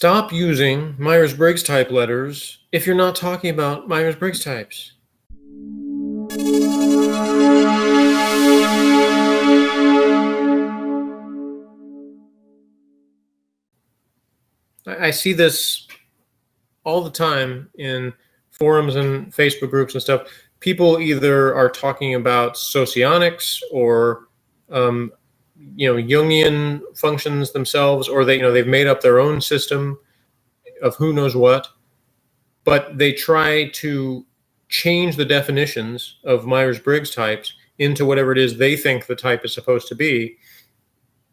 Stop using Myers Briggs type letters if you're not talking about Myers Briggs types. I see this all the time in forums and Facebook groups and stuff. People either are talking about socionics or Jungian functions themselves, or they've made up their own system of who knows what, but they try to change the definitions of Myers-Briggs types into whatever it is they think the type is supposed to be,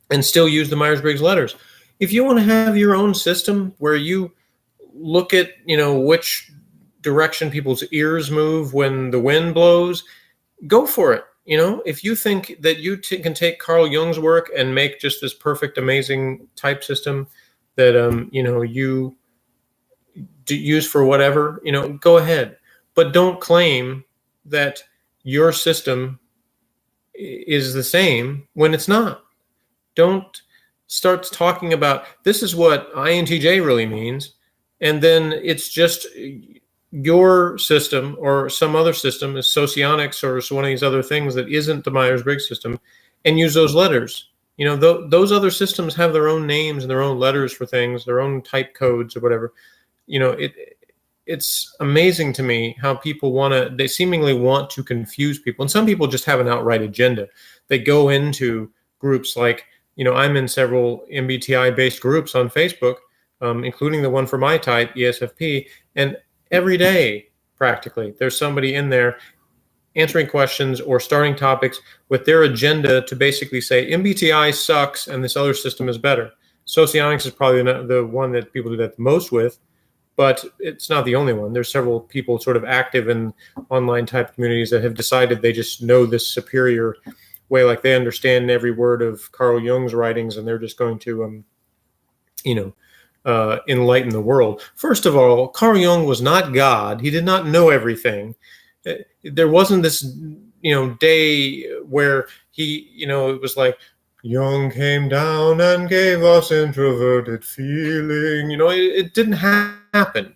and still use the Myers-Briggs letters. If you want to have your own system where you look at, which direction people's ears move when the wind blows, go for it. If you think that you can take Carl Jung's work and make just this perfect, amazing type system that, you use for whatever, go ahead. But don't claim that your system is the same when it's not. Don't start talking about this is what INTJ really means, and then it's just your system or some other system is socionics or one of these other things that isn't the Myers-Briggs system, and use those letters. Those other systems have their own names and their own letters for things, their own type codes or whatever. It's amazing to me how people they seemingly want to confuse people. And some people just have an outright agenda. They go into groups like, I'm in several MBTI-based groups on Facebook, including the one for my type, ESFP, and every day, practically, there's somebody in there answering questions or starting topics with their agenda to basically say MBTI sucks and this other system is better. Socionics is probably the one that people do that the most with, but it's not the only one. There's several people sort of active in online type communities that have decided they just know this superior way, like they understand every word of Carl Jung's writings, and they're just going to, enlighten the world. First of all, Carl Jung was not God. He did not know everything. There wasn't this, day where he, it was like, Jung came down and gave us introverted feeling. It didn't happen.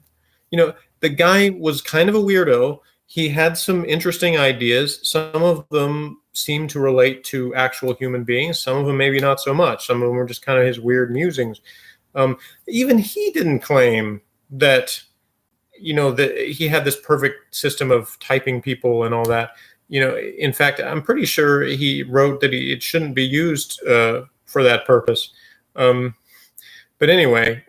The guy was kind of a weirdo. He had some interesting ideas. Some of them seemed to relate to actual human beings. Some of them maybe not so much. Some of them were just kind of his weird musings. Even he didn't claim that, that he had this perfect system of typing people and all that. In fact, I'm pretty sure he wrote that it shouldn't be used for that purpose. But anyway,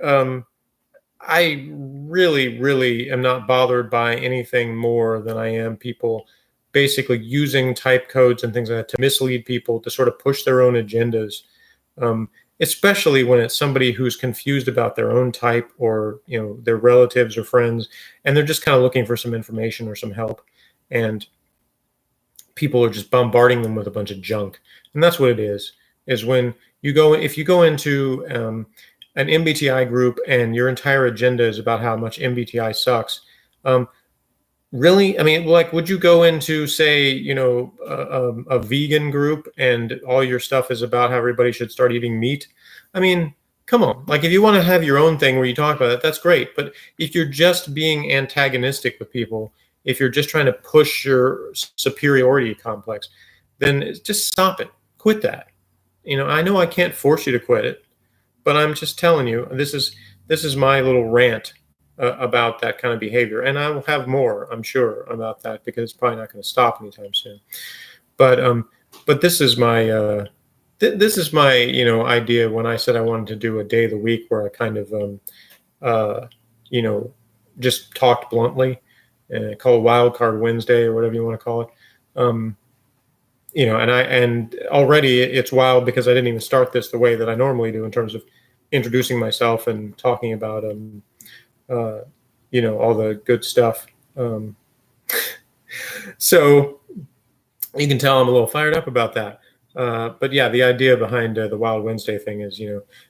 I really, really am not bothered by anything more than I am people basically using type codes and things like that to mislead people, to sort of push their own agendas, especially when it's somebody who's confused about their own type or, their relatives or friends, and they're just kind of looking for some information or some help. And people are just bombarding them with a bunch of junk. And that's what it is when if you go into an MBTI group and your entire agenda is about how much MBTI sucks, really? I mean, like, would you go into, say, a vegan group and all your stuff is about how everybody should start eating meat? I mean, come on. Like, if you want to have your own thing where you talk about it, that's great. But if you're just being antagonistic with people, if you're just trying to push your superiority complex, then just stop it. Quit that. I know I can't force you to quit it, but I'm just telling you, this is my little rant about that kind of behavior. And I will have more, I'm sure, about that, because it's probably not going to stop anytime soon. But this is my idea when I said I wanted to do a day of the week where I kind of just talked bluntly, and call it Wild Card Wednesday or whatever you want to call it. And already it's wild because I didn't even start this the way that I normally do in terms of introducing myself and talking about all the good stuff. So you can tell I'm a little fired up about that. But yeah, the idea behind the Wild Wednesday thing is,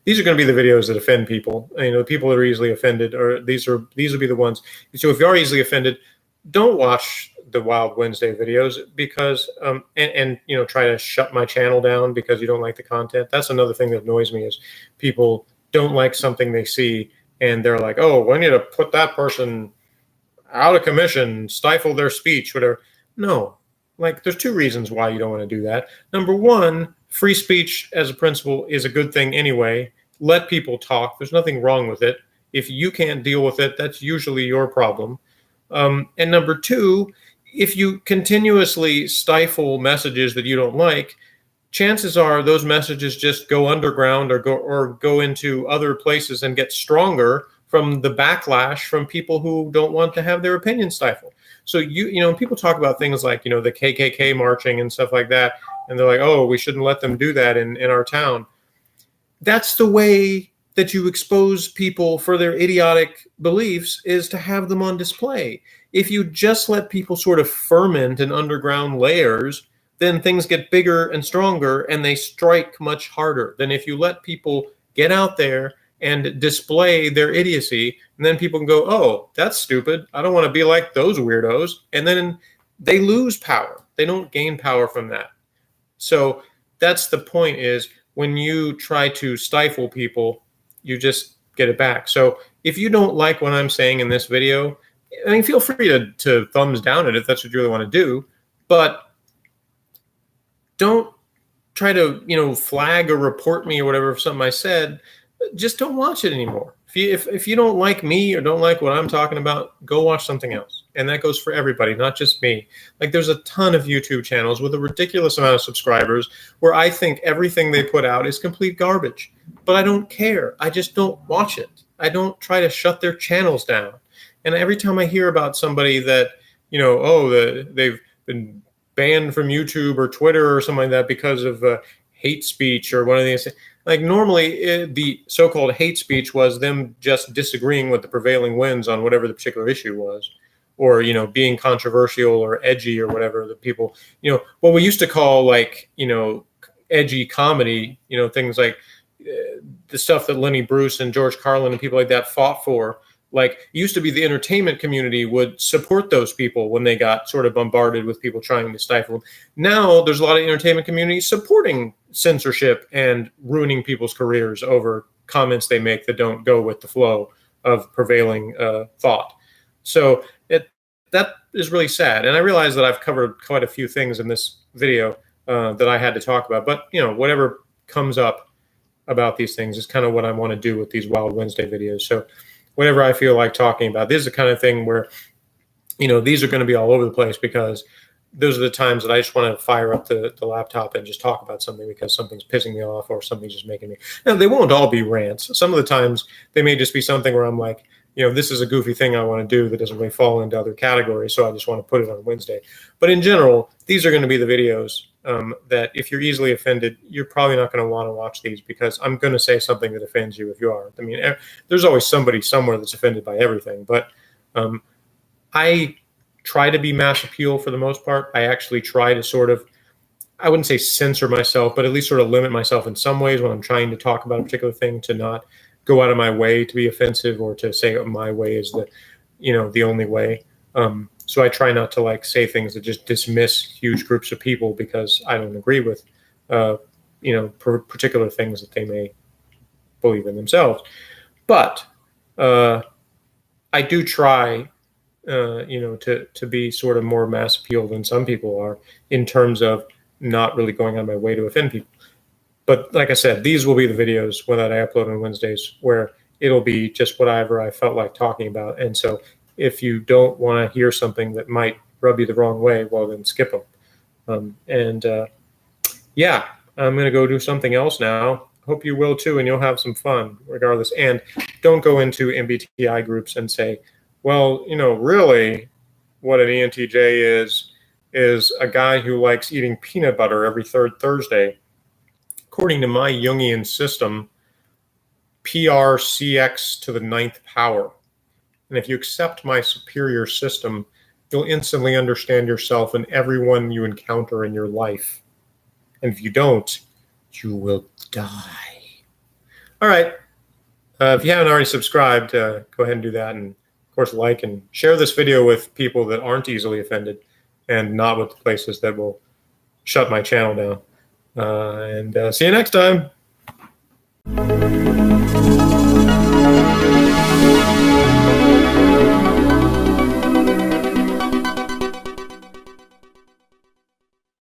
these are going to be the videos that offend people. The people that are easily offended, or these will be the ones. So if you are easily offended, don't watch the Wild Wednesday videos, because and try to shut my channel down because you don't like the content. That's another thing that annoys me, is people don't like something they see and they're like, oh, we need to put that person out of commission, stifle their speech, whatever. No, like there's two reasons why you don't want to do that. Number one, free speech as a principle is a good thing anyway. Let people talk. There's nothing wrong with it. If you can't deal with it, that's usually your problem. And number two, if you continuously stifle messages that you don't like, chances are those messages just go underground or go into other places and get stronger from the backlash from people who don't want to have their opinion stifled. So you know, people talk about things like, you know, the KKK marching and stuff like that, and they're like, oh, we shouldn't let them do that in our town. That's the way that you expose people for their idiotic beliefs, is to have them on display. If you just let people sort of ferment in underground layers, then things get bigger and stronger and they strike much harder than if you let people get out there and display their idiocy, and then people can go, oh, that's stupid. I don't want to be like those weirdos. And then they lose power. They don't gain power from that. So that's the point, is when you try to stifle people, you just get it back. So if you don't like what I'm saying in this video, I mean, feel free to thumbs down it if that's what you really want to do, but don't try to, you know, flag or report me or whatever for something I said. Just don't watch it anymore. If you don't like me or don't like what I'm talking about, go watch something else. And that goes for everybody, not just me. Like, there's a ton of YouTube channels with a ridiculous amount of subscribers where I think everything they put out is complete garbage. But I don't care. I just don't watch it. I don't try to shut their channels down. And every time I hear about somebody that, you know, oh, they've been banned from YouTube or Twitter or something like that because of hate speech or one of these, like, normally the so-called hate speech was them just disagreeing with the prevailing winds on whatever the particular issue was, or, you know, being controversial or edgy or whatever. The people, you know, what we used to call, like, you know, edgy comedy, you know, things like the stuff that Lenny Bruce and George Carlin and people like that fought for. Like, it used to be the entertainment community would support those people when they got sort of bombarded with people trying to stifle them. Now there's a lot of entertainment communities supporting censorship and ruining people's careers over comments they make that don't go with the flow of prevailing thought. So that is really sad. And I realize that I've covered quite a few things in this video that I had to talk about. But, you know, whatever comes up about these things is kind of what I want to do with these Wild Wednesday videos. So whatever I feel like talking about, this is the kind of thing where, you know, these are going to be all over the place, because those are the times that I just want to fire up the laptop and just talk about something because something's pissing me off or something's just making me. Now, they won't all be rants. Some of the times they may just be something where I'm like, you know, this is a goofy thing I want to do that doesn't really fall into other categories, so I just want to put it on Wednesday. But in general, these are going to be the videos that if you're easily offended, you're probably not going to want to watch these, because I'm going to say something that offends you if you are. I mean, there's always somebody somewhere that's offended by everything. But I try to be mass appeal for the most part. I actually try to sort of, I wouldn't say censor myself, but at least sort of limit myself in some ways when I'm trying to talk about a particular thing, to not go out of my way to be offensive or to say my way is the, you know, the only way. So I try not to, like, say things that just dismiss huge groups of people because I don't agree with, you know, particular things that they may believe in themselves. But I do try, you know, to be sort of more mass appeal than some people are, in terms of not really going out of my way to offend people. But like I said, these will be the videos that I upload on Wednesdays, where it'll be just whatever I felt like talking about. And so if you don't want to hear something that might rub you the wrong way, well, then skip them. Yeah, I'm going to go do something else now. Hope you will too, and you'll have some fun regardless. And don't go into MBTI groups and say, well, you know, really what an ENTJ is a guy who likes eating peanut butter every third Thursday. According to my Jungian system, PRCX to the 9th power. And if you accept my superior system, you'll instantly understand yourself and everyone you encounter in your life. And if you don't, you will die. All right. If you haven't already subscribed, go ahead and do that. And of course, like and share this video with people that aren't easily offended, and not with the places that will shut my channel down. And see you next time.